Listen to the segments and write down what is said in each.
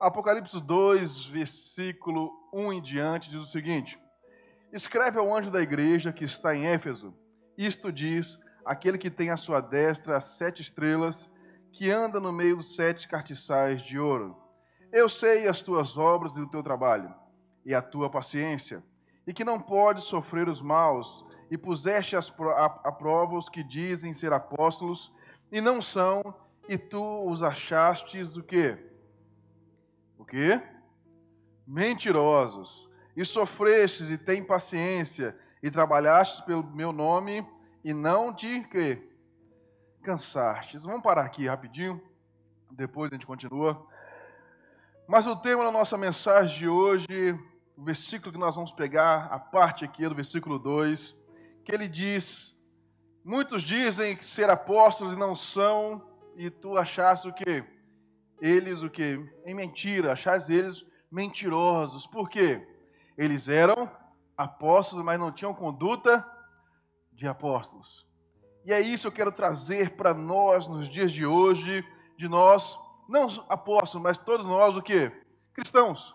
Apocalipse 2, versículo 1 em diante, diz o seguinte: Escreve ao anjo da igreja que está em Éfeso. Isto diz aquele que tem à sua destra as 7 estrelas, que anda no meio dos 7 castiçais de ouro. Eu sei as tuas obras e o teu trabalho, e a tua paciência, e que não podes sofrer os maus, e puseste à prova os que dizem ser apóstolos, e não são, e tu os achastes o quê? O quê? Mentirosos. E sofrestes e tem paciência, e trabalhastes pelo meu nome, e não te quê? Cansastes. Vamos parar aqui rapidinho, depois a gente continua. Mas o tema da nossa mensagem de hoje, o versículo que nós vamos pegar, a parte aqui do versículo 2, que ele diz: muitos dizem que ser apóstolos e não são, e tu achaste o quê? Eles o quê? Em mentira, achas eles mentirosos. Por quê? Eles eram apóstolos, mas não tinham conduta de apóstolos. E é isso que eu quero trazer para nós nos dias de hoje, de nós, não apóstolos, mas todos nós o quê? Cristãos.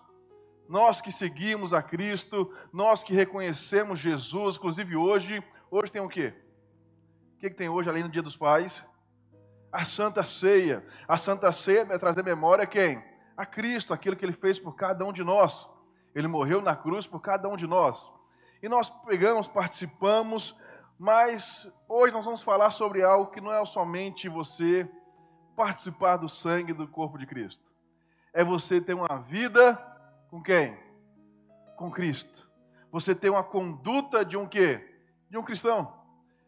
Nós que seguimos a Cristo, nós que reconhecemos Jesus, inclusive hoje tem o quê? O que tem hoje além do Dia dos Pais? A Santa Ceia. A Santa Ceia vai trazer memória quem? A Cristo, aquilo que Ele fez por cada um de nós. Ele morreu na cruz por cada um de nós. E nós pegamos, participamos, mas hoje nós vamos falar sobre algo que não é somente você participar do sangue do corpo de Cristo. É você ter uma vida com quem? Com Cristo. Você ter uma conduta de um quê? De um cristão.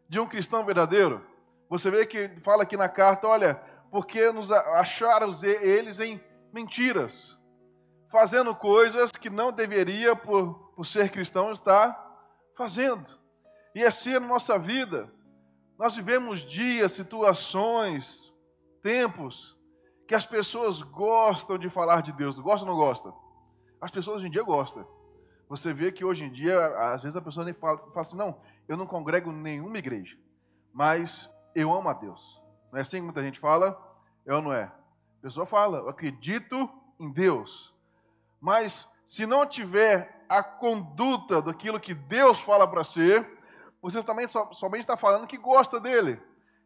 De um cristão verdadeiro. Você vê que fala aqui na carta, olha, porque nos acharam eles em mentiras, fazendo coisas que não deveria, por ser cristão, estar fazendo. E assim é na nossa vida. Nós vivemos dias, situações, tempos, que as pessoas gostam de falar de Deus. Gosta ou não gosta? As pessoas hoje em dia gostam. Você vê que hoje em dia, às vezes a pessoa nem fala assim, não, eu não congrego nenhuma igreja, mas eu amo a Deus. Não é assim que muita gente fala? É ou não é? A pessoa fala, eu acredito em Deus. Mas se não tiver a conduta daquilo que Deus fala para ser, você também somente está falando que gosta dele.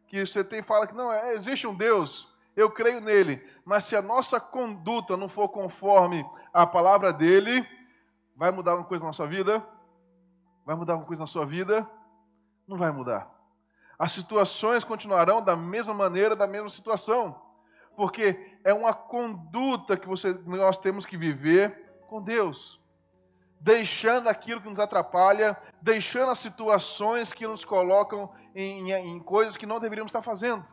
Que você fala que não, existe um Deus, eu creio nele. Mas se a nossa conduta não for conforme a palavra dele, vai mudar alguma coisa na nossa vida? Vai mudar alguma coisa na sua vida? Não vai mudar. As situações continuarão da mesma maneira, da mesma situação. Porque é uma conduta que nós temos que viver com Deus. Deixando aquilo que nos atrapalha, deixando as situações que nos colocam em coisas que não deveríamos estar fazendo.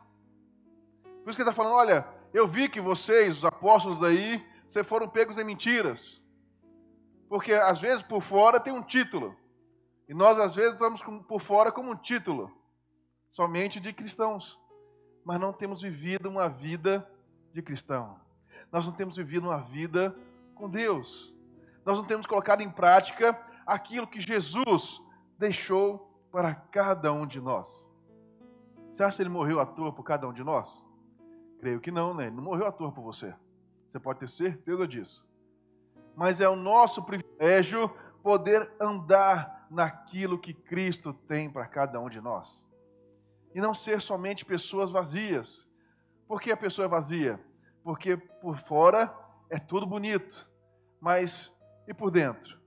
Por isso que ele está falando, olha, eu vi que vocês, os apóstolos aí, vocês foram pegos em mentiras. Porque às vezes por fora tem um título. E nós às vezes estamos por fora como um título. Somente de cristãos. Mas não temos vivido uma vida de cristão. Nós não temos vivido uma vida com Deus. Nós não temos colocado em prática aquilo que Jesus deixou para cada um de nós. Você acha que Ele morreu à toa por cada um de nós? Creio que não, né? Ele não morreu à toa por você. Você pode ter certeza disso. Mas é o nosso privilégio poder andar naquilo que Cristo tem para cada um de nós. E não ser somente pessoas vazias. Por que a pessoa é vazia? Porque por fora é tudo bonito. Mas e por dentro?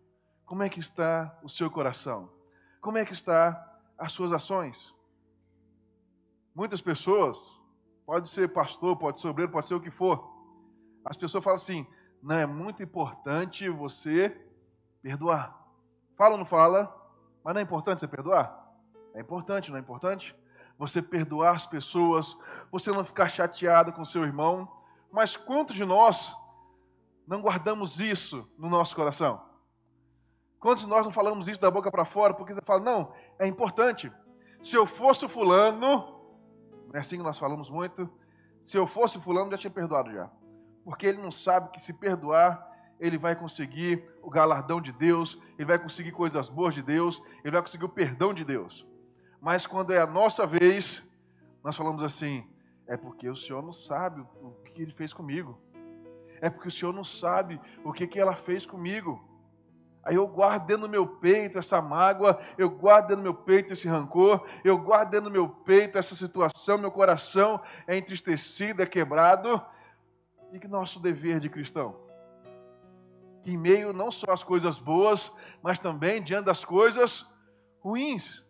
Como é que está o seu coração? Como é que está as suas ações? Muitas pessoas, pode ser pastor, pode ser obreiro, pode ser o que for. As pessoas falam assim, não, é muito importante você perdoar. Fala ou não fala? Mas não é importante você perdoar? É importante, não é importante? Você perdoar as pessoas, você não ficar chateado com seu irmão. Mas quantos de nós não guardamos isso no nosso coração? Quantos de nós não falamos isso da boca para fora? Porque você fala, não, é importante. Se eu fosse o fulano, não é assim que nós falamos muito? Se eu fosse fulano, já tinha perdoado já. Porque ele não sabe que se perdoar, ele vai conseguir o galardão de Deus, ele vai conseguir coisas boas de Deus, ele vai conseguir o perdão de Deus. Mas quando é a nossa vez, nós falamos assim, é porque o Senhor não sabe o que Ele fez comigo. É porque o Senhor não sabe o que ela fez comigo. Aí eu guardo dentro do meu peito essa mágoa, eu guardo dentro do meu peito esse rancor, eu guardo dentro do meu peito essa situação, meu coração é entristecido, é quebrado. E que nosso dever de cristão? Que em meio não só às coisas boas, mas também diante das coisas ruins.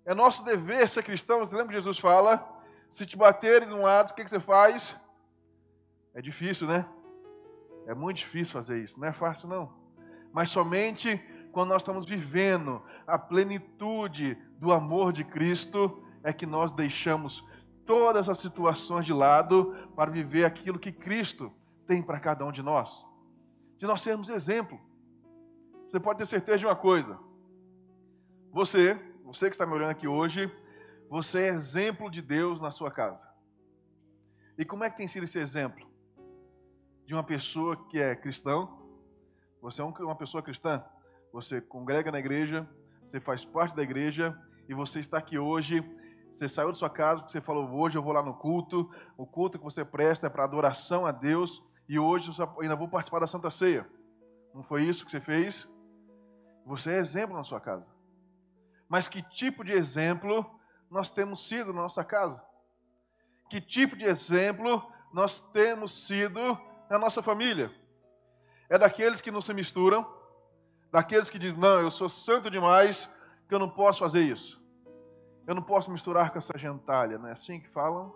É nosso dever ser cristão. Você lembra que Jesus fala? Se te baterem de um lado, o que você faz? É difícil, né? É muito difícil fazer isso, não é fácil não. Mas somente quando nós estamos vivendo a plenitude do amor de Cristo, é que nós deixamos todas as situações de lado para viver aquilo que Cristo tem para cada um de nós. De nós sermos exemplo. Você pode ter certeza de uma coisa. Você que está me olhando aqui hoje, você é exemplo de Deus na sua casa. E como é que tem sido esse exemplo? De uma pessoa que é cristão. Você é uma pessoa cristã, você congrega na igreja, você faz parte da igreja e você está aqui hoje, você saiu de sua casa porque você falou, hoje eu vou lá no culto, o culto que você presta é para adoração a Deus e hoje eu ainda vou participar da Santa Ceia. Não foi isso que você fez? Você é exemplo na sua casa. Mas que tipo de exemplo nós temos sido na nossa casa? Que tipo de exemplo nós temos sido na nossa família? É daqueles que não se misturam, daqueles que dizem, não, eu sou santo demais, que eu não posso fazer isso. Eu não posso misturar com essa gentalha, não é assim que falam?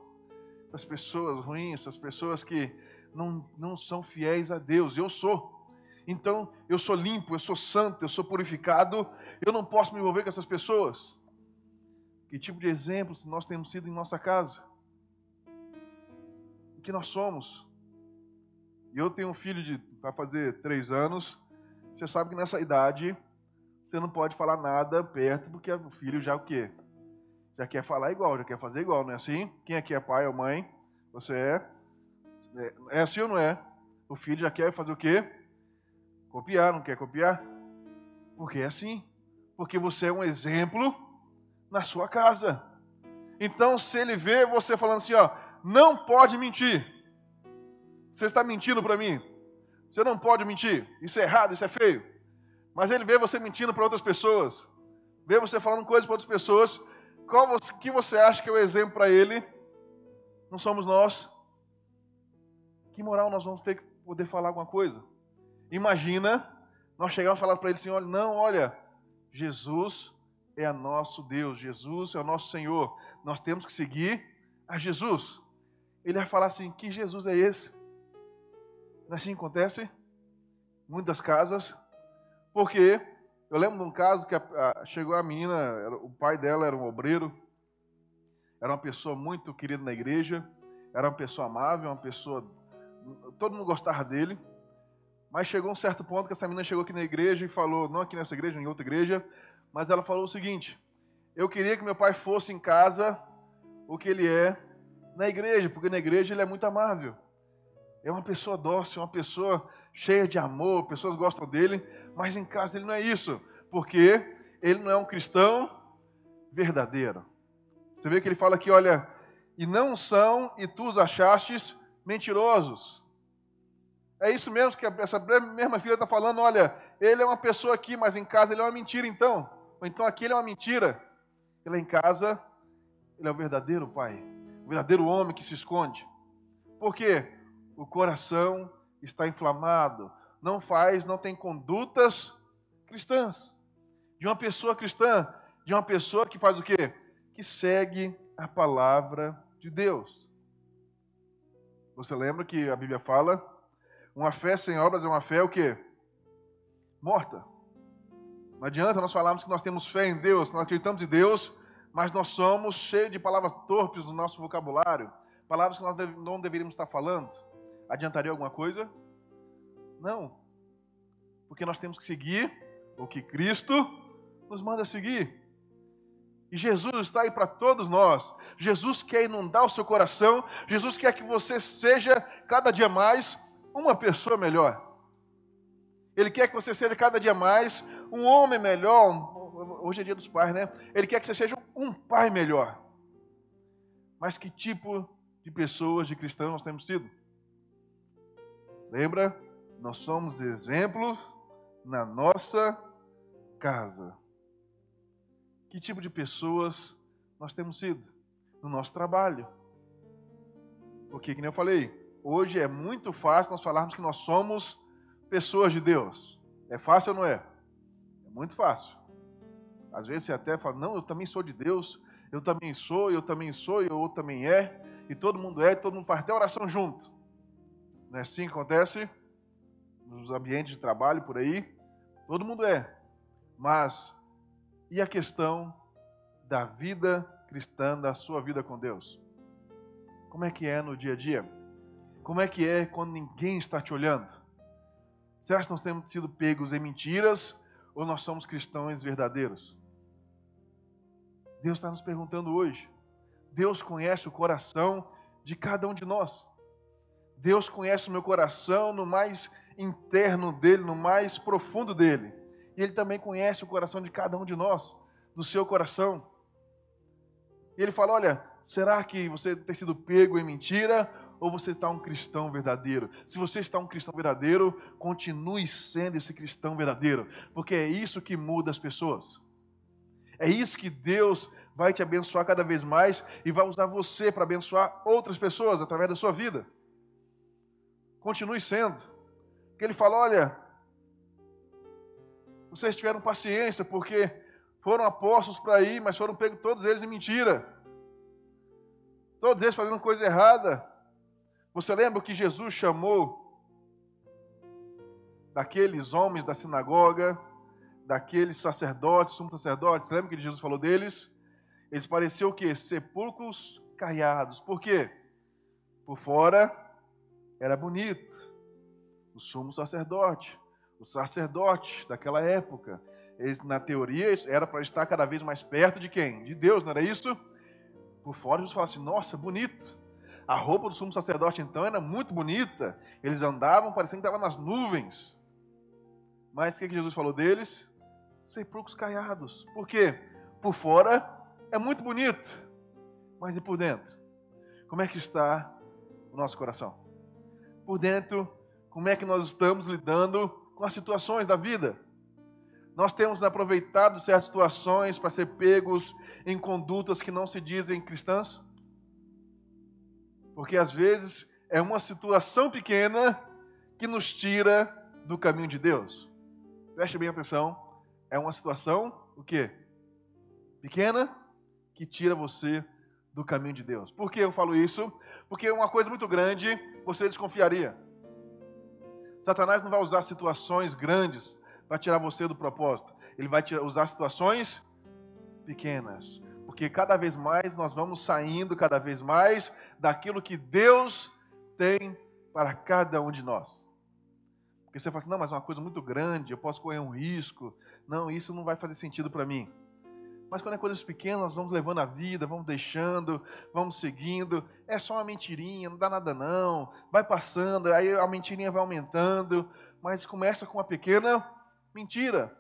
Essas pessoas ruins, essas pessoas que não são fiéis a Deus. Eu sou. Então, eu sou limpo, eu sou santo, eu sou purificado, eu não posso me envolver com essas pessoas. Que tipo de exemplos nós temos sido em nossa casa? O que nós somos? E eu tenho um filho vai fazer 3 anos. Você sabe que nessa idade você não pode falar nada perto, porque o filho já o quê? Já quer falar igual, já quer fazer igual, não é assim? Quem aqui é pai ou mãe? Você é? É assim ou não é? O filho já quer fazer o quê? Copiar, não quer copiar? Porque é assim. Porque você é um exemplo na sua casa. Então, se ele vê você falando assim, ó, não pode mentir. Você está mentindo para mim. Você não pode mentir. Isso é errado, isso é feio. Mas ele vê você mentindo para outras pessoas. Vê você falando coisas para outras pessoas. Que você acha que é o exemplo para ele? Não somos nós. Que moral nós vamos ter que poder falar alguma coisa? Imagina, nós chegamos a falar para ele assim, olha, Jesus é nosso Deus. Jesus é o nosso Senhor. Nós temos que seguir a Jesus. Ele vai falar assim, que Jesus é esse? Não é assim que acontece? Em muitas casas. Porque eu lembro de um caso que chegou a menina, o pai dela era um obreiro, era uma pessoa muito querida na igreja, era uma pessoa amável, uma pessoa... Todo mundo gostava dele. Mas chegou um certo ponto que essa menina chegou aqui na igreja e falou, não aqui nessa igreja, em outra igreja, mas ela falou o seguinte, eu queria que meu pai fosse em casa o que ele é na igreja, porque na igreja ele é muito amável. É uma pessoa dócil, uma pessoa cheia de amor, pessoas gostam dele, mas em casa ele não é isso, porque ele não é um cristão verdadeiro. Você vê que ele fala aqui, olha, e não são, e tu os achastes mentirosos. É isso mesmo que essa mesma filha está falando, olha, ele é uma pessoa aqui, mas em casa ele é uma mentira então. Ou então aqui ele é uma mentira. Ele em casa, ele é o verdadeiro pai, o verdadeiro homem que se esconde. Por quê? O coração está inflamado, não tem condutas cristãs. De uma pessoa cristã, de uma pessoa que faz o quê? Que segue a palavra de Deus. Você lembra que a Bíblia fala, uma fé sem obras é uma fé o quê? Morta. Não adianta nós falarmos que nós temos fé em Deus, nós acreditamos em Deus, mas nós somos cheios de palavras torpes no nosso vocabulário, palavras que nós não deveríamos estar falando. Adiantaria alguma coisa? Não. Porque nós temos que seguir o que Cristo nos manda seguir. E Jesus está aí para todos nós. Jesus quer inundar o seu coração. Jesus quer que você seja cada dia mais uma pessoa melhor. Ele quer que você seja cada dia mais um homem melhor. Hoje é dia dos pais, né? Ele quer que você seja um pai melhor. Mas que tipo de pessoas, de cristãos nós temos sido? Lembra? Nós somos exemplo na nossa casa. Que tipo de pessoas nós temos sido no nosso trabalho? Porque, como eu falei, hoje é muito fácil nós falarmos que nós somos pessoas de Deus. É fácil ou não é? É muito fácil. Às vezes você até fala, não, eu também sou de Deus, eu também sou, e outro também é, e todo mundo faz até oração junto. Não é assim que acontece? Nos ambientes de trabalho, por aí, todo mundo é. Mas, e a questão da vida cristã, da sua vida com Deus? Como é que é no dia a dia? Como é que é quando ninguém está te olhando? Será que nós temos sido pegos em mentiras ou nós somos cristãos verdadeiros? Deus está nos perguntando hoje. Deus conhece o coração de cada um de nós. Deus conhece o meu coração no mais interno dele, no mais profundo dele. E Ele também conhece o coração de cada um de nós, do seu coração. E Ele fala, olha, será que você tem sido pego em mentira ou você está um cristão verdadeiro? Se você está um cristão verdadeiro, continue sendo esse cristão verdadeiro, porque é isso que muda as pessoas. É isso que Deus vai te abençoar cada vez mais e vai usar você para abençoar outras pessoas através da sua vida. Continue sendo. Porque Ele fala, olha, vocês tiveram paciência porque foram apóstolos para ir, mas foram pegos todos eles em mentira. Todos eles fazendo coisa errada. Você lembra que Jesus chamou daqueles homens da sinagoga, daqueles sacerdotes, sumos sacerdotes? Lembra que Jesus falou deles? Eles pareciam o quê? Sepulcros caiados. Por quê? Por fora era bonito. O sumo sacerdote, o sacerdote daquela época, eles, na teoria, era para estar cada vez mais perto de quem? De Deus, não era isso? Por fora, Jesus fala assim, nossa, bonito. A roupa do sumo sacerdote, então, era muito bonita. Eles andavam, parecendo que estavam nas nuvens. Mas o que Jesus falou deles? Sepulcros caiados. Por quê? Por fora é muito bonito. Mas e por dentro? Como é que está o nosso coração? Por dentro, como é que nós estamos lidando com as situações da vida? Nós temos aproveitado certas situações para ser pegos em condutas que não se dizem cristãs? Porque às vezes é uma situação pequena que nos tira do caminho de Deus. Preste bem atenção. É uma situação, o quê? Pequena, que tira você do caminho de Deus. Por que eu falo isso? Porque uma coisa muito grande, você desconfiaria. Satanás não vai usar situações grandes para tirar você do propósito. Ele vai usar situações pequenas. Porque cada vez mais nós vamos saindo cada vez mais daquilo que Deus tem para cada um de nós. Porque você fala assim, não, mas é uma coisa muito grande, eu posso correr um risco. Não, isso não vai fazer sentido para mim. Mas quando é coisas pequenas, nós vamos levando a vida, vamos deixando, vamos seguindo. É só uma mentirinha, não dá nada não. Vai passando, aí a mentirinha vai aumentando. Mas começa com uma pequena mentira.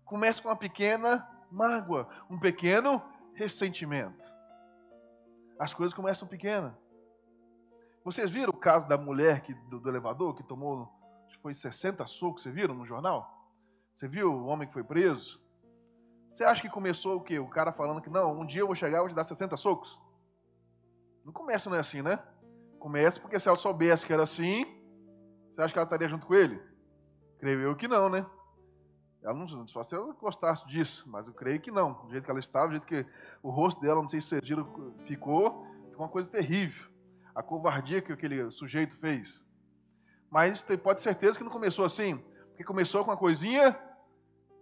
Começa com uma pequena mágoa, um pequeno ressentimento. As coisas começam pequenas. Vocês viram o caso da mulher do elevador que tomou, acho que foi 60 socos, vocês viram no jornal? Você viu o homem que foi preso? Você acha que começou o quê? O cara falando que não, um dia eu vou chegar e vou te dar 60 socos? Não começa, não é assim, né? Começa porque se ela soubesse que era assim, você acha que ela estaria junto com ele? Creio eu que não, né? Ela não, só se eu gostasse disso, mas eu creio que não. Do jeito que ela estava, do jeito que o rosto dela, não sei se vocês viram, ficou uma coisa terrível. A covardia que aquele sujeito fez. Mas pode ter certeza que não começou assim, porque começou com uma coisinha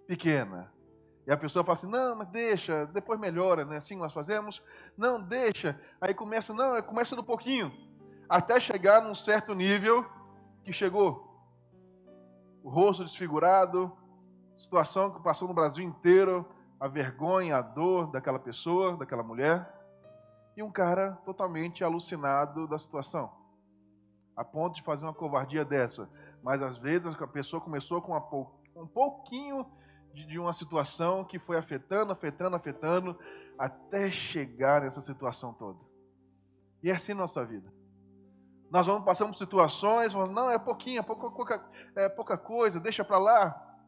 pequena. E a pessoa fala assim, não, mas deixa, depois melhora, né? Assim nós fazemos. Não, deixa. Aí começa, não, começa no pouquinho. Até chegar num certo nível que chegou. O rosto desfigurado, situação que passou no Brasil inteiro, a vergonha, a dor daquela pessoa, daquela mulher. E um cara totalmente alucinado da situação. A ponto de fazer uma covardia dessa. Mas às vezes a pessoa começou com um pouquinho de uma situação que foi afetando, até chegar nessa situação toda. E é assim a nossa vida. Nós vamos passando por situações, falando, não, é pouquinho, é pouca coisa, deixa para lá.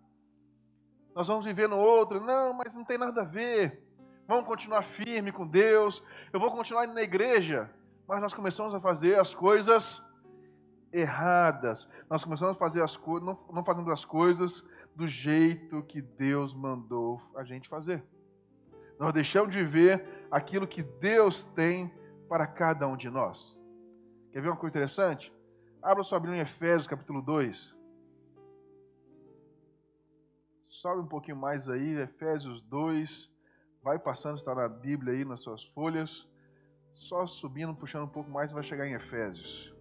Nós vamos viver no outro, não, mas não tem nada a ver. Vamos continuar firme com Deus, eu vou continuar indo na igreja. Mas nós começamos a fazer as coisas erradas. Nós começamos a fazer as coisas, não fazemos as coisas do jeito que Deus mandou a gente fazer. Nós deixamos de viver aquilo que Deus tem para cada um de nós. Quer ver uma coisa interessante? Abra sua Bíblia em Efésios, capítulo 2. Sobe um pouquinho mais aí, Efésios 2. Vai passando, está na Bíblia aí, nas suas folhas. Só subindo, puxando um pouco mais, vai chegar em Efésios.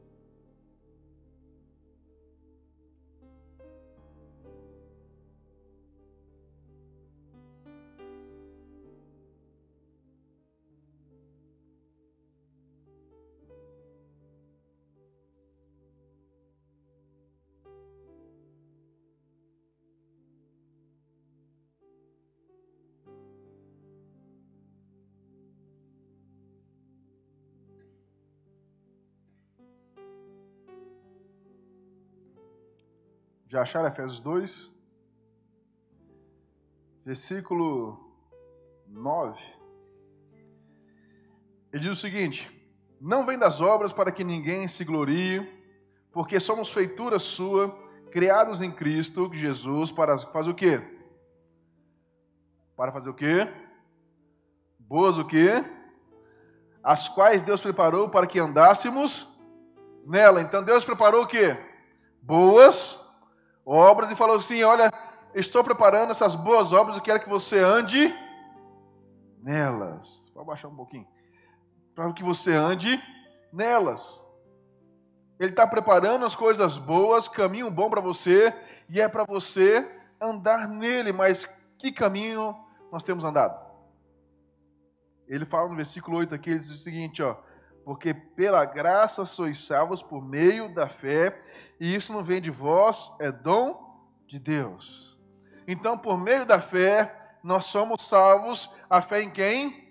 Já acharam Efésios 2? Versículo 9. Ele diz o seguinte: não vem das obras para que ninguém se glorie, porque somos feitura sua, criados em Cristo Jesus para fazer o quê? Para fazer o quê? Boas o quê? As quais Deus preparou para que andássemos nela. Então Deus preparou o quê? Boas obras, e falou assim, olha, estou preparando essas boas obras e quero que você ande nelas. Vou abaixar um pouquinho. Para que você ande nelas. Ele está preparando as coisas boas, caminho bom para você, e é para você andar nele. Mas que caminho nós temos andado? Ele fala no versículo 8 aqui, ele diz o seguinte, ó, porque pela graça sois salvos por meio da fé, e isso não vem de vós, é dom de Deus. Então, por meio da fé, nós somos salvos. A fé em quem?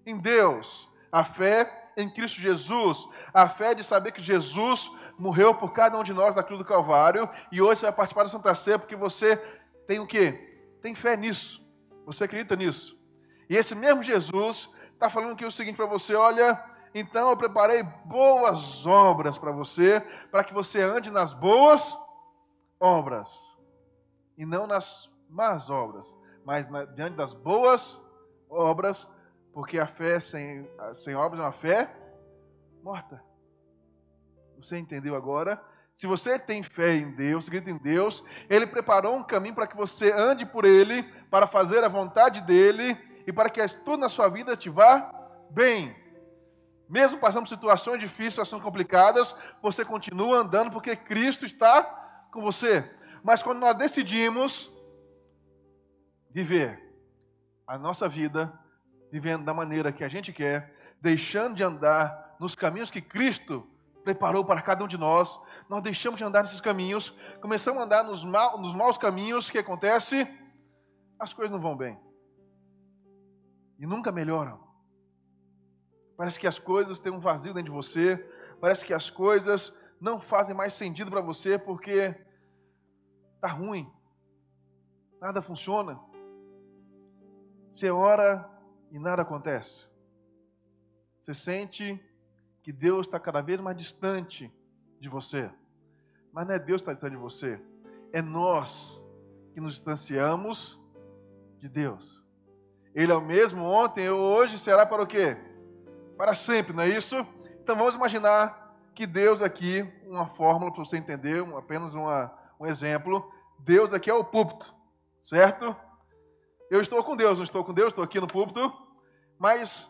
Em Deus. A fé em Cristo Jesus. A fé de saber que Jesus morreu por cada um de nós na cruz do Calvário, e hoje você vai participar da Santa Ceia porque você tem o quê? Tem fé nisso. Você acredita nisso. E esse mesmo Jesus está falando aqui o seguinte para você, olha, então eu preparei boas obras para você, para que você ande nas boas obras, e não nas más obras, mas diante das boas obras, porque a fé sem obras é uma fé morta. Você entendeu agora? Se você tem fé em Deus, acredita em Deus, Ele preparou um caminho para que você ande por Ele, para fazer a vontade dEle, e para que tudo na sua vida te vá bem. Mesmo passando por situações difíceis, situações complicadas, você continua andando porque Cristo está com você. Mas quando nós decidimos viver a nossa vida, vivendo da maneira que a gente quer, deixando de andar nos caminhos que Cristo preparou para cada um de nós, nós deixamos de andar nesses caminhos, começamos a andar nos maus caminhos, o que acontece? As coisas não vão bem. E nunca melhoram. Parece que as coisas têm um vazio dentro de você. Parece que as coisas não fazem mais sentido para você porque está ruim. Nada funciona. Você ora e nada acontece. Você sente que Deus está cada vez mais distante de você. Mas não é Deus que está distante de você. É nós que nos distanciamos de Deus. Ele é o mesmo ontem e hoje será para o quê? Para sempre, não é isso? Então vamos imaginar que Deus aqui, uma fórmula para você entender, apenas um exemplo. Deus aqui é o púlpito, certo? Eu estou com Deus, não estou com Deus, estou aqui no púlpito, mas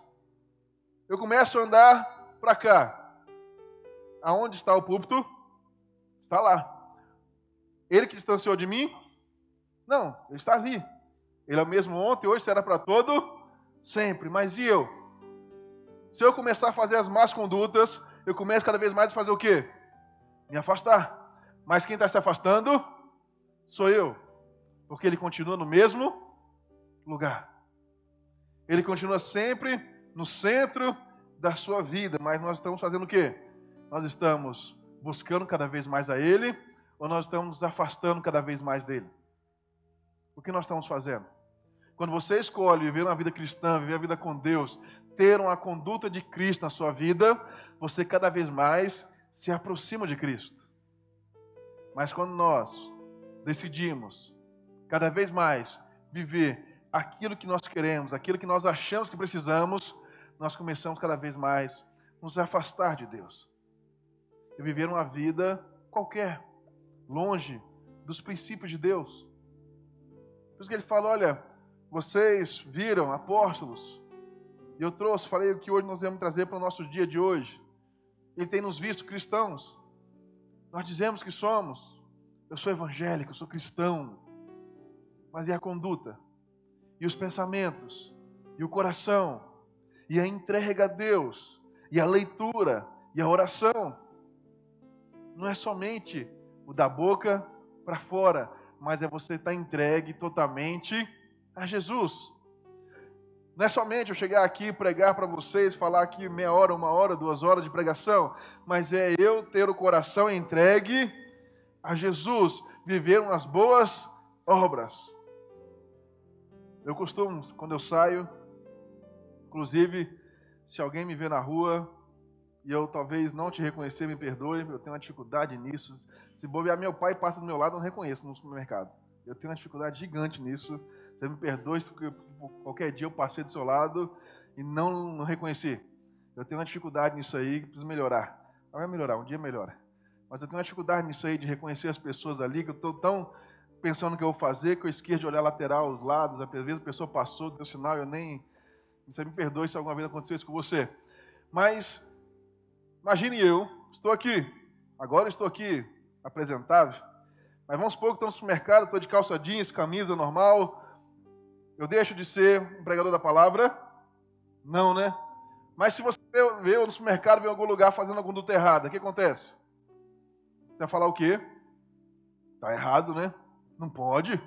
eu começo a andar para cá. Aonde está o púlpito? Está lá. Ele que distanciou de mim? Não, ele está ali. Ele é o mesmo ontem, hoje será para todo sempre. Mas e eu? Se eu começar a fazer as más condutas, eu começo cada vez mais a fazer o quê? Me afastar. Mas quem está se afastando sou eu. Porque ele continua no mesmo lugar. Ele continua sempre no centro da sua vida. Mas nós estamos fazendo o quê? Nós estamos buscando cada vez mais a Ele ou nós estamos nos afastando cada vez mais dEle? O que nós estamos fazendo? Quando você escolhe viver uma vida cristã, viver a vida com Deus, ter uma conduta de Cristo na sua vida, você cada vez mais se aproxima de Cristo. Mas quando nós decidimos cada vez mais viver aquilo que nós queremos, aquilo que nós achamos que precisamos, nós começamos cada vez mais a nos afastar de Deus. E viver uma vida qualquer, longe dos princípios de Deus. Por isso que ele fala, olha, vocês viram apóstolos, e eu falei o que hoje nós vamos trazer para o nosso dia de hoje. Ele tem nos visto cristãos. Nós dizemos que somos. Eu sou evangélico, eu sou cristão. Mas e a conduta? E os pensamentos? E o coração? E a entrega a Deus? E a leitura? E a oração? Não é somente o da boca para fora, mas é você estar entregue totalmente a Jesus. Não é somente eu chegar aqui e pregar para vocês, falar aqui meia hora, 1 hora, 2 horas de pregação, mas é eu ter o coração entregue a Jesus, viver umas boas obras. Eu costumo, quando eu saio, inclusive, se alguém me vê na rua e eu talvez não te reconhecer, me perdoe, eu tenho uma dificuldade nisso. Se bobear, meu pai passa do meu lado, eu não reconheço no supermercado. Eu tenho uma dificuldade gigante nisso. Você me perdoe se qualquer dia eu passei do seu lado e não reconheci. Eu tenho uma dificuldade nisso aí que preciso melhorar. Não vai melhorar, um dia melhora. Mas eu tenho uma dificuldade nisso aí de reconhecer as pessoas ali, que eu estou tão pensando no que eu vou fazer, que eu esqueço de olhar lateral, os lados, às vezes a pessoa passou, deu sinal, eu nem... Você me perdoe se alguma vez aconteceu isso com você. Mas, imagine eu, estou aqui, agora estou aqui, apresentável, mas vamos supor que estou no supermercado, estou de calça jeans, camisa normal, eu deixo de ser um pregador da palavra? Não, né? Mas se você vê eu no supermercado, vê em algum lugar fazendo alguma conduta errada, o que acontece? Você vai falar o quê? Está errado, né? Não pode.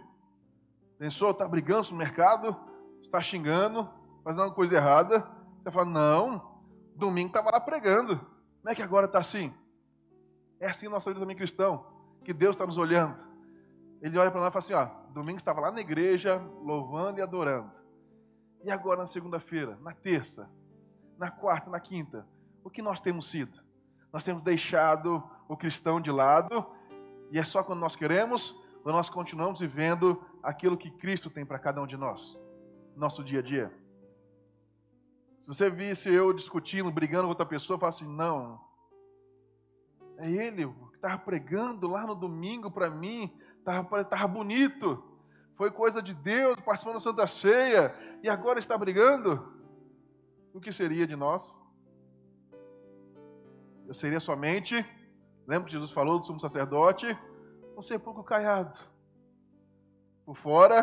Pensou, está brigando no supermercado, está xingando, fazendo alguma coisa errada. Você fala, não, domingo estava lá pregando. Como é que agora está assim? É assim a nossa vida também cristão, que Deus está nos olhando. Ele olha para nós e fala assim, ó, domingo estava lá na igreja, louvando e adorando. E agora na segunda-feira, na terça, na quarta, na quinta, o que nós temos sido? Nós temos deixado o cristão de lado, e é só quando nós queremos, quando nós continuamos vivendo aquilo que Cristo tem para cada um de nós, nosso dia a dia. Se você visse eu discutindo, brigando com outra pessoa, fala assim, não, é ele que estava pregando lá no domingo para mim, estava bonito, foi coisa de Deus, participando da Santa Ceia, e agora está brigando? O que seria de nós? Eu seria somente, lembra que Jesus falou do sumo sacerdote, um sepulcro caiado. Por fora,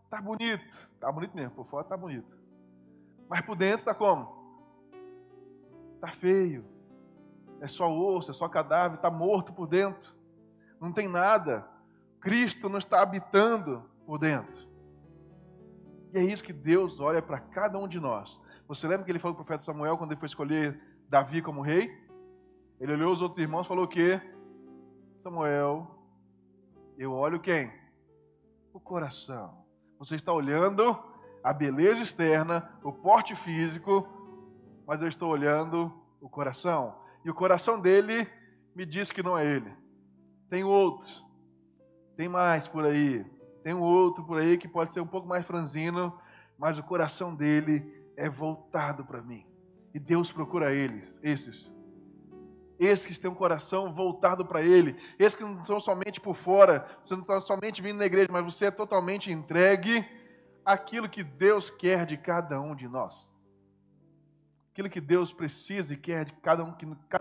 está bonito mesmo, por fora está bonito. Mas por dentro está como? Está feio, é só osso, é só cadáver, está morto por dentro, não tem nada. Cristo não está habitando por dentro. E é isso que Deus olha para cada um de nós. Você lembra que ele falou para o profeta Samuel, quando ele foi escolher Davi como rei? Ele olhou os outros irmãos e falou o quê? Samuel, eu olho quem? O coração. Você está olhando a beleza externa, o porte físico, mas eu estou olhando o coração. E o coração dele me diz que não é ele. Tem outro. Tem mais por aí. Tem um outro por aí que pode ser um pouco mais franzino, mas o coração dele é voltado para mim. E Deus procura esses que têm um coração voltado para Ele. Esses que não são somente por fora, você não está somente vindo na igreja, mas você é totalmente entregue àquilo que Deus quer de cada um de nós. Aquilo que Deus precisa e quer de cada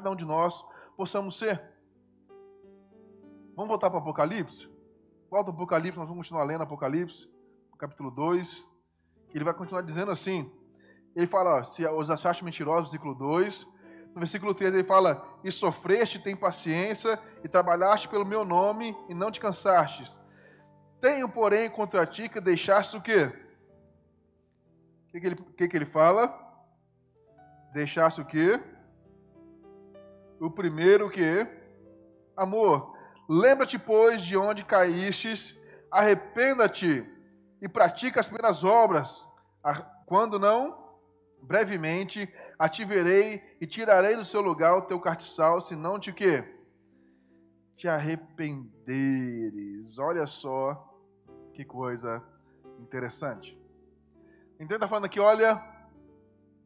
um de nós possamos ser. Vamos voltar para o Apocalipse? Volta ao Apocalipse, nós vamos continuar lendo Apocalipse, capítulo 2, que ele vai continuar dizendo assim, ele fala, ó, se os achaste mentirosos, versículo 2, no versículo 3 ele fala, e sofreste, tem paciência, e trabalhaste pelo meu nome, e não te cansastes. Tenho, porém, contra ti que deixaste o quê? O que ele fala? Deixaste o quê? o primeiro que? Amor. Lembra-te, pois, de onde caístes, arrependa-te e pratica as primeiras obras. Quando não, brevemente ativerei e tirarei do seu lugar o teu castiçal, se não te quê? Te arrependeres. Olha só que coisa interessante. Então ele está falando aqui, olha,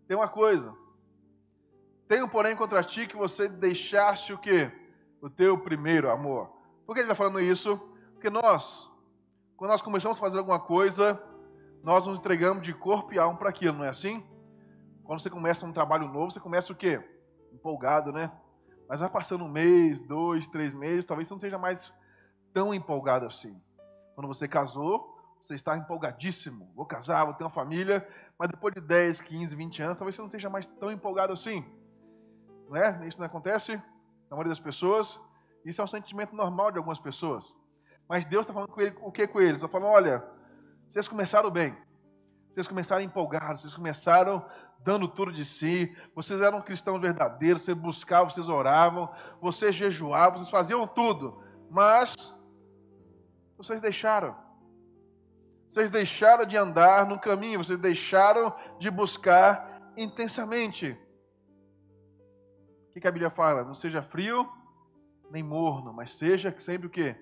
tem uma coisa. Tenho, porém, contra ti que você deixaste o quê? O teu primeiro amor. Por que ele está falando isso? Porque quando nós começamos a fazer alguma coisa, nós nos entregamos de corpo e alma para aquilo, não é assim? Quando você começa um trabalho novo, você começa o quê? Empolgado, né? Mas vai passando 1 mês, 2, 3 meses, talvez você não seja mais tão empolgado assim. Quando você casou, você está empolgadíssimo. Vou casar, vou ter uma família, mas depois de 10, 15, 20 anos, talvez você não esteja mais tão empolgado assim. Não é? Isso não acontece na maioria das pessoas. Isso é um sentimento normal de algumas pessoas. Mas Deus está falando com ele, o que com eles? Está falando, olha, vocês começaram bem. Vocês começaram empolgados, vocês começaram dando tudo de si. Vocês eram cristãos verdadeiros, vocês buscavam, vocês oravam, vocês jejuavam, vocês faziam tudo. Mas vocês deixaram. Vocês deixaram de andar no caminho, vocês deixaram de buscar intensamente. O que a Bíblia fala? Não seja frio nem morno, mas seja sempre o quê?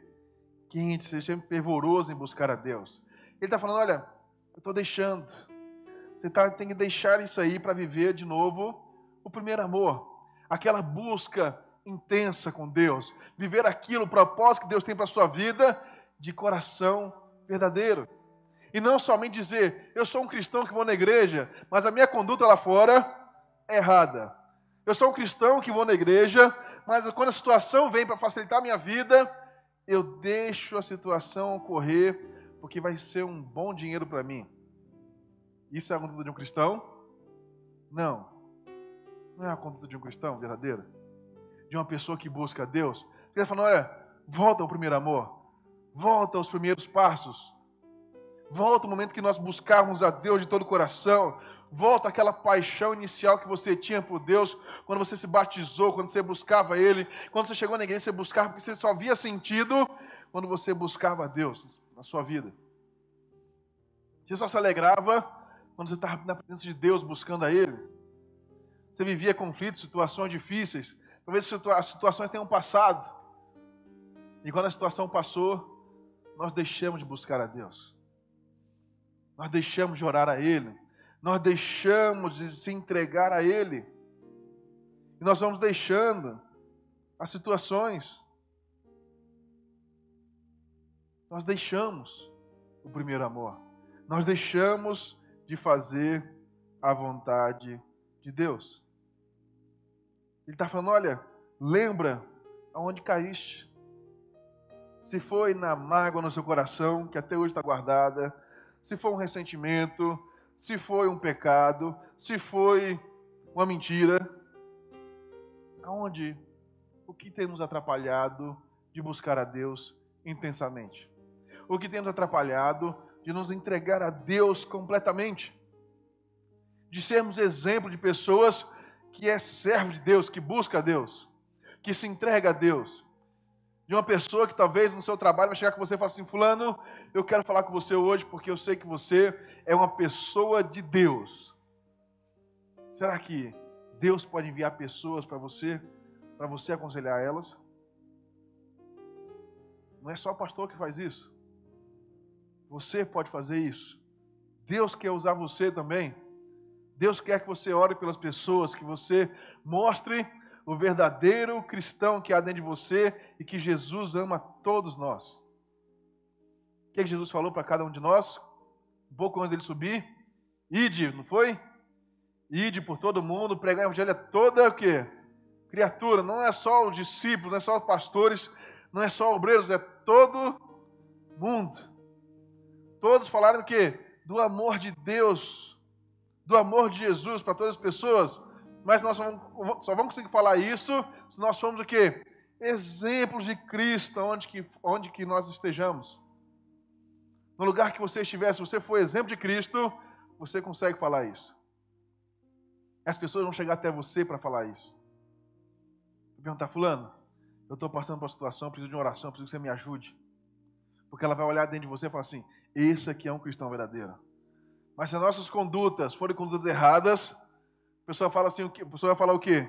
Quente, seja sempre fervoroso em buscar a Deus. Ele está falando, olha, eu estou deixando. Você tem que deixar isso aí para viver de novo o primeiro amor. Aquela busca intensa com Deus. Viver aquilo, o propósito que Deus tem para a sua vida de coração verdadeiro. E não somente dizer, eu sou um cristão que vou na igreja, mas a minha conduta lá fora é errada. Eu sou um cristão que vou na igreja, mas quando a situação vem para facilitar a minha vida, eu deixo a situação ocorrer, porque vai ser um bom dinheiro para mim. Isso é a conduta de um cristão? Não. Não é a conduta de um cristão verdadeiro? De uma pessoa que busca a Deus? Ele está falando, olha, volta ao primeiro amor. Volta aos primeiros passos. Volta ao momento que nós buscarmos a Deus de todo o coração. Volta àquela paixão inicial que você tinha por Deus, quando você se batizou, quando você buscava Ele, quando você chegou na igreja, você buscava, porque você só via sentido quando você buscava a Deus na sua vida. Você só se alegrava quando você estava na presença de Deus, buscando a Ele. Você vivia conflitos, situações difíceis, talvez as situações tenham passado, e quando a situação passou, nós deixamos de buscar a Deus. Nós deixamos de orar a Ele. Nós deixamos de se entregar a Ele. E nós vamos deixando as situações. Nós deixamos o primeiro amor. Nós deixamos de fazer a vontade de Deus. Ele está falando, olha, lembra aonde caíste. Se foi na mágoa no seu coração, que até hoje está guardada, se foi um ressentimento, se foi um pecado, se foi uma mentira, aonde? O que tem nos atrapalhado de buscar a Deus intensamente? O que tem nos atrapalhado de nos entregar a Deus completamente? De sermos exemplo de pessoas que é servo de Deus, que busca a Deus, que se entrega a Deus. De uma pessoa que talvez no seu trabalho vai chegar com você e falar assim, fulano, eu quero falar com você hoje porque eu sei que você é uma pessoa de Deus. Será que Deus pode enviar pessoas para você aconselhar elas? Não é só o pastor que faz isso. Você pode fazer isso. Deus quer usar você também. Deus quer que você ore pelas pessoas, que você mostre o verdadeiro cristão que há dentro de você e que Jesus ama todos nós. O que Jesus falou para cada um de nós? Um pouco antes dele subir. Ide, não foi? Ide por todo mundo, pregar o evangelho a toda o quê? Criatura. Não é só os discípulos, não é só os pastores, não é só obreiros, é todo mundo. Todos falaram do quê? Do amor de Deus, do amor de Jesus para todas as pessoas. Mas nós só vamos conseguir falar isso se nós formos o quê? Exemplos de Cristo, onde que nós estejamos. No lugar que você estiver, se você for exemplo de Cristo, você consegue falar isso. As pessoas vão chegar até você para falar isso. perguntar, fulano, eu estou passando por uma situação, preciso de uma oração, preciso que você me ajude. Porque ela vai olhar dentro de você e falar assim, esse aqui é um cristão verdadeiro. Mas se as nossas condutas forem condutas erradas, a pessoa fala assim, a pessoa vai falar o quê?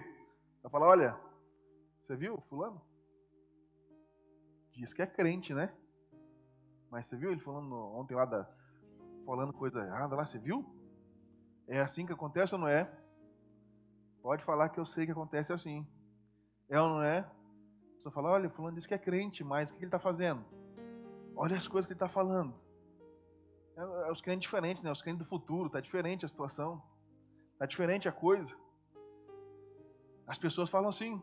Vai falar, olha, você viu fulano? Diz que é crente, né? Mas você viu ele falando ontem lá, falando coisa errada lá, você viu? É assim que acontece ou não é? Pode falar que eu sei que acontece assim. É ou não é? A pessoa fala, olha, fulano diz que é crente, mas o que ele está fazendo? Olha as coisas que ele está falando. É os crentes diferentes, né? Os crentes do futuro, está diferente a situação. Está diferente a coisa. As pessoas falam assim,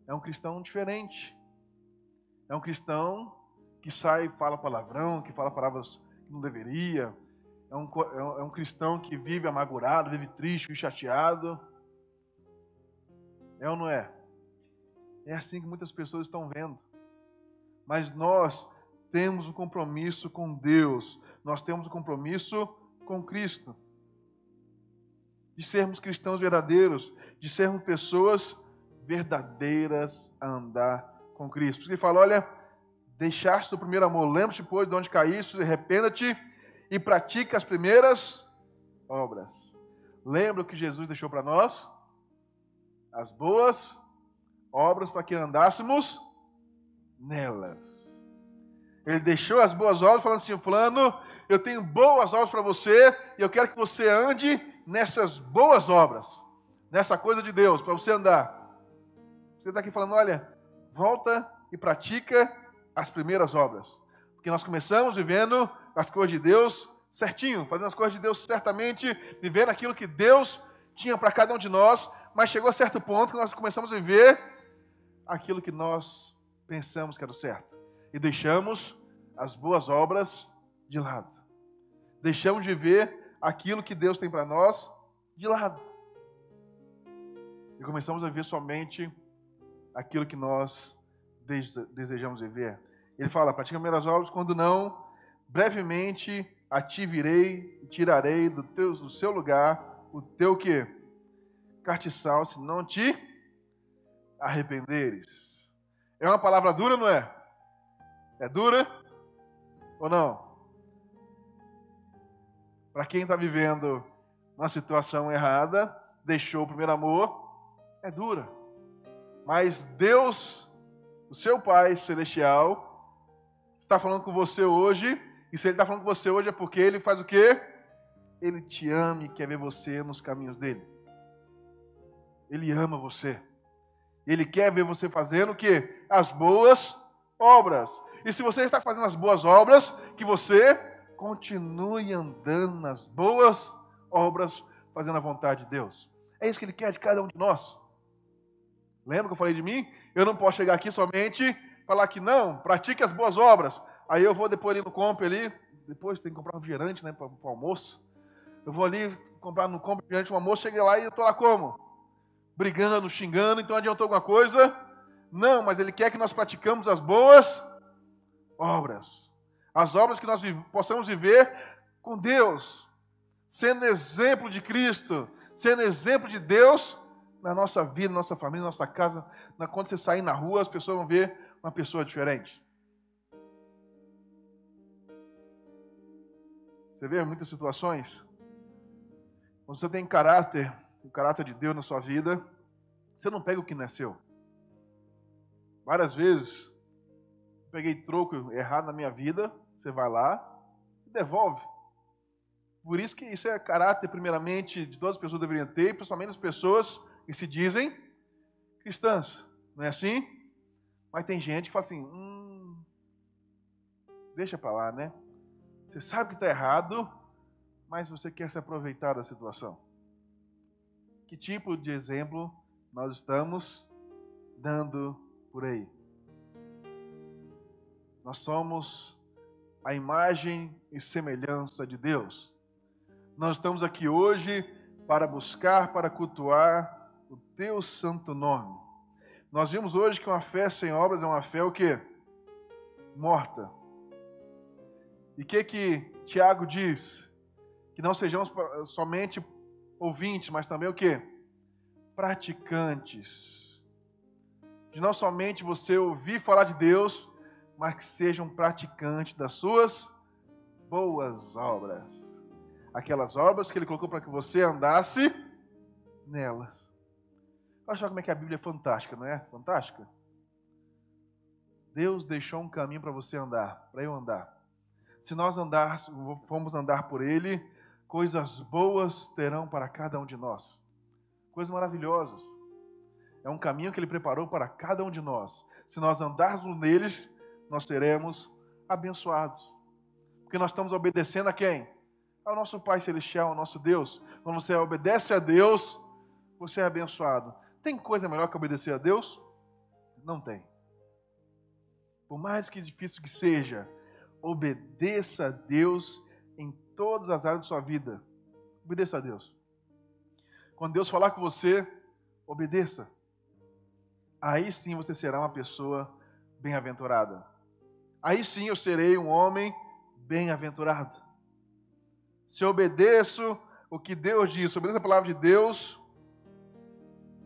é um cristão diferente. É um cristão que sai e fala palavrão, que fala palavras que não deveria. É um cristão que vive amargurado, vive triste, vive chateado. É ou não é? É assim que muitas pessoas estão vendo. Mas nós temos um compromisso com Deus. Nós temos um compromisso com Cristo. De sermos cristãos verdadeiros. De sermos pessoas verdadeiras a andar com Cristo. Porque ele fala, olha, deixaste o primeiro amor. Lembra-te, pois, de onde caíste, arrependa-te e pratica as primeiras obras. Lembra o que Jesus deixou para nós? As boas obras para que andássemos nelas. Ele deixou as boas obras falando assim, fulano, eu tenho boas obras para você e eu quero que você ande nessas boas obras, nessa coisa de Deus, para você andar. Você está aqui falando, olha, volta e pratica as primeiras obras. Porque nós começamos vivendo as coisas de Deus certinho, fazendo as coisas de Deus certamente, vivendo aquilo que Deus tinha para cada um de nós, mas chegou a certo ponto que nós começamos a viver aquilo que nós pensamos que era o certo. E deixamos as boas obras de lado. Deixamos de ver aquilo que Deus tem para nós de lado. E começamos a ver somente aquilo que nós desejamos viver. Ele fala, pratica primeiras obras, quando não, brevemente a ti virei e tirarei do seu lugar o teu quê? Castiçal, se não te arrependeres. É uma palavra dura, não é? É dura ou não? Para quem está vivendo uma situação errada, deixou o primeiro amor, é dura. Mas Deus, o seu Pai Celestial, está falando com você hoje, e se Ele está falando com você hoje é porque Ele faz o quê? Ele te ama e quer ver você nos caminhos dEle. Ele ama você. Ele quer ver você fazendo o quê? As boas obras. E se você está fazendo as boas obras, que você continue andando nas boas obras, fazendo a vontade de Deus. É isso que Ele quer de cada um de nós. Lembra que eu falei de mim? Eu não posso chegar aqui somente falar que não, pratique as boas obras. Aí eu vou depois ali no Comp ali, depois tem que comprar um refrigerante, né, para o almoço. Eu vou ali comprar no Comp refrigerante para o almoço, cheguei lá e eu estou lá como? Brigando, xingando, então adiantou alguma coisa? Não, mas Ele quer que nós praticamos as boas obras. As obras que nós possamos viver com Deus, sendo exemplo de Cristo, sendo exemplo de Deus na nossa vida, na nossa família, na nossa casa. Quando você sair na rua, as pessoas vão ver uma pessoa diferente. Você vê muitas situações, quando você tem caráter, o caráter de Deus na sua vida, você não pega o que não é seu. Várias vezes, peguei troco errado na minha vida, você vai lá e devolve. Por isso que isso é caráter, primeiramente, de todas as pessoas deveriam ter, principalmente as pessoas que se dizem cristãs. Não é assim? Mas tem gente que fala assim, deixa para lá, né? Você sabe que está errado, mas você quer se aproveitar da situação. Que tipo de exemplo nós estamos dando por aí? Nós somos a imagem e semelhança de Deus. Nós estamos aqui hoje para buscar, para cultuar o teu santo nome. Nós vimos hoje que uma fé sem obras é uma fé o quê? Morta. E o que Tiago diz? Que não sejamos somente ouvintes, mas também o quê? Praticantes. de não somente você ouvir falar de Deus, mas que seja um praticante das suas boas obras. Aquelas obras que Ele colocou para que você andasse nelas. Olha só como é que a Bíblia é fantástica, não é? Fantástica? Deus deixou um caminho para você andar, para eu andar. Se nós formos andar por Ele, coisas boas terão para cada um de nós. Coisas maravilhosas. É um caminho que Ele preparou para cada um de nós. Se nós andarmos neles, nós seremos abençoados. Porque nós estamos obedecendo a quem? Ao nosso Pai Celestial, ao nosso Deus. Quando você obedece a Deus, você é abençoado. Tem coisa melhor que obedecer a Deus? Não tem. Por mais que difícil que seja, obedeça a Deus em todas as áreas da sua vida. Obedeça a Deus. Quando Deus falar com você, obedeça. Aí sim você será uma pessoa bem-aventurada. Aí sim eu serei um homem bem-aventurado. Se eu obedeço o que Deus diz, se eu obedeço a palavra de Deus,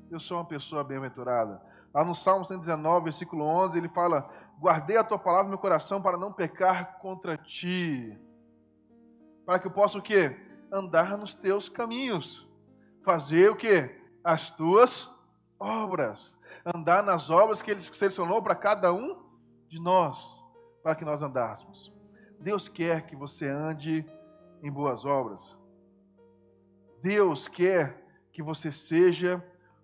eu sou uma pessoa bem-aventurada. Lá no Salmo 119, versículo 11, ele fala: guardei a tua palavra no meu coração para não pecar contra ti. Para que eu possa o quê? Andar nos teus caminhos. Fazer o quê? As tuas obras. Andar nas obras que Ele selecionou para cada um de nós, para que nós andássemos. Deus quer que você ande em boas obras. Deus quer que você seja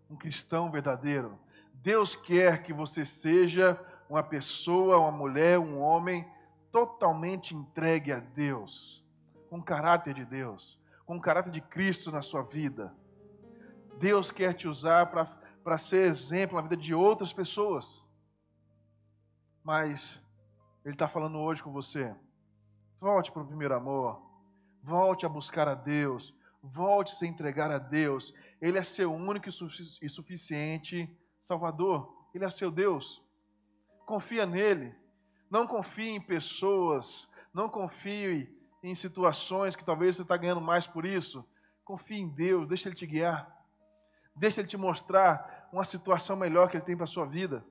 um cristão verdadeiro. Deus quer que você seja uma pessoa, uma mulher, um homem totalmente entregue a Deus, com caráter de Deus, com caráter de Cristo na sua vida. Deus quer te usar para ser exemplo na vida de outras pessoas. Mas Ele está falando hoje com você. Volte para o primeiro amor. Volte a buscar a Deus. Volte a se entregar a Deus. Ele é seu único e suficiente Salvador. Ele é seu Deus. Confia nele. Não confie em pessoas. Não confie em situações que talvez você está ganhando mais por isso. Confie em Deus. Deixa Ele te guiar. Deixa Ele te mostrar uma situação melhor que Ele tem para a sua vida.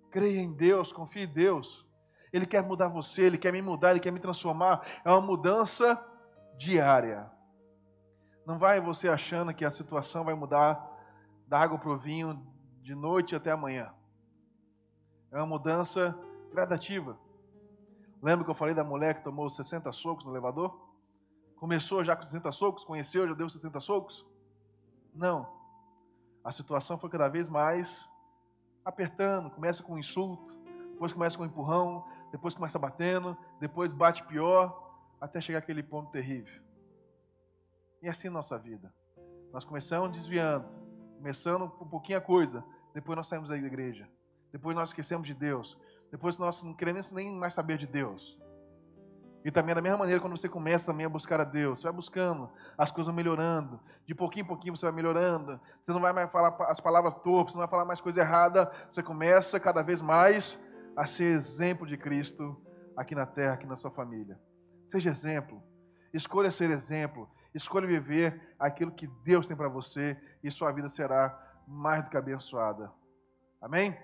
Creia em Deus. Confie em Deus. Ele quer mudar você. Ele quer me mudar. Ele quer me transformar. É uma mudança diária. Não vai você achando que a situação vai mudar da água para o vinho de noite até amanhã. É uma mudança gradativa. Lembra que eu falei da mulher que tomou 60 socos no elevador? Começou já com 60 socos? Conheceu, já deu 60 socos? Não. A situação foi cada vez mais apertando. Começa com um insulto, depois começa com um empurrão, depois começa batendo, depois bate pior, até chegar àquele ponto terrível. E assim a nossa vida. Nós começamos desviando, começando por pouquinha coisa, depois nós saímos da igreja, depois nós esquecemos de Deus, depois nós não queremos nem mais saber de Deus. E também da mesma maneira, quando você começa também a buscar a Deus, você vai buscando, as coisas vão melhorando, de pouquinho em pouquinho você vai melhorando, você não vai mais falar as palavras torpes, você não vai falar mais coisa errada, você começa cada vez mais a ser exemplo de Cristo aqui na terra, aqui na sua família. Seja exemplo, escolha ser exemplo, escolha viver aquilo que Deus tem para você e sua vida será mais do que abençoada. Amém?